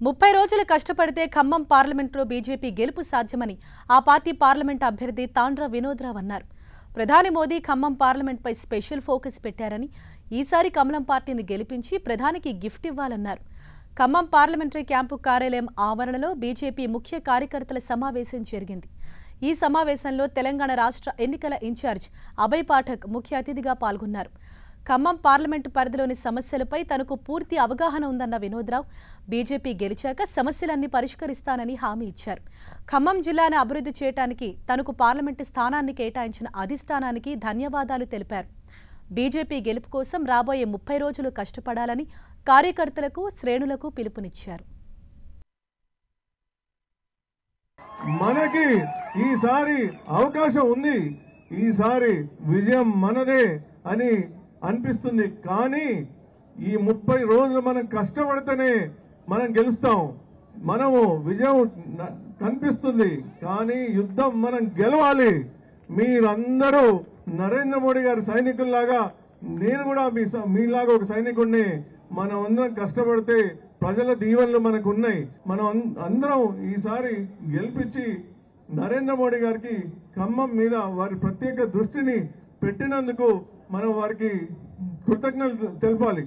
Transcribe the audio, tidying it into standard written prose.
30 రోజులు కష్టపడితే ఖమ్మం పార్లమెంటులో బీజేపీ గెలుపు సాధ్యమని ఆ పార్టీ పార్లమెంట్ అభ్యర్థి తాండ్ర వినోద్రావు అన్నారు. ప్రధాని మోదీ ఖమ్మం పార్లమెంట్పై స్పెషల్ ఫోకస్ పెట్టారని, ఈసారి కమలం పార్టీని గెలిపించి ప్రధానికి గిఫ్ట్ ఇవ్వాలన్నారు. ఖమ్మం పార్లమెంటరీ క్యాంపు కార్యాలయం ఆవరణలో బీజేపీ ముఖ్య కార్యకర్తల సమావేశం జరిగింది. ఈ సమావేశంలో తెలంగాణ రాష్ట్ర ఎన్నికల ఇన్ఛార్జ్ అభయ్ పాఠక్ ముఖ్య అతిథిగా పాల్గొన్నారు. ఖమ్మం పార్లమెంటు పరిధిలోని సమస్యలపై తనకు పూర్తి అవగాహన ఉందన్న వినోద్రావు బీజేపీ గెలిచాక సమస్యలన్నీ పరిష్కరిస్తానని హామీ ఇచ్చారు. ఖమ్మం జిల్లాను అభివృద్ధి చేయడానికి తనకు పార్లమెంటు స్థానాన్ని కేటాయించిన అధిష్టానానికి ధన్యవాదాలు తెలిపారు. బీజేపీ గెలుపు కోసం రాబోయే 30 రోజులు కష్టపడాలని కార్యకర్తలకు, శ్రేణులకు పిలుపునిచ్చారు. మనకి ఈసారి అవకాశం ఉంది, ఈసారి విజయం మనదే అని అనిపిస్తుంది. కానీ ఈ 30 రోజులు మనం కష్టపడితేనే మనం గెలుస్తాం. మనము విజయం కనిపిస్తుంది, కానీ యుద్ధం మనం గెలవాలి. మీరందరూ నరేంద్ర మోడీ గారి సైనికుల్లాగా, నేను కూడా మీలాగా ఒక సైనికుడిని. మనం అందరం కష్టపడితే ప్రజల దీవెనలు మనకు ఉన్నాయి. మనం అందరం ఈసారి గెలిపించి నరేంద్ర మోడీ గారికి ఖమ్మం మీద వారి ప్రత్యేక దృష్టిని పెట్టినందుకు మనం వారికి కృతజ్ఞతలు తెలపాలి.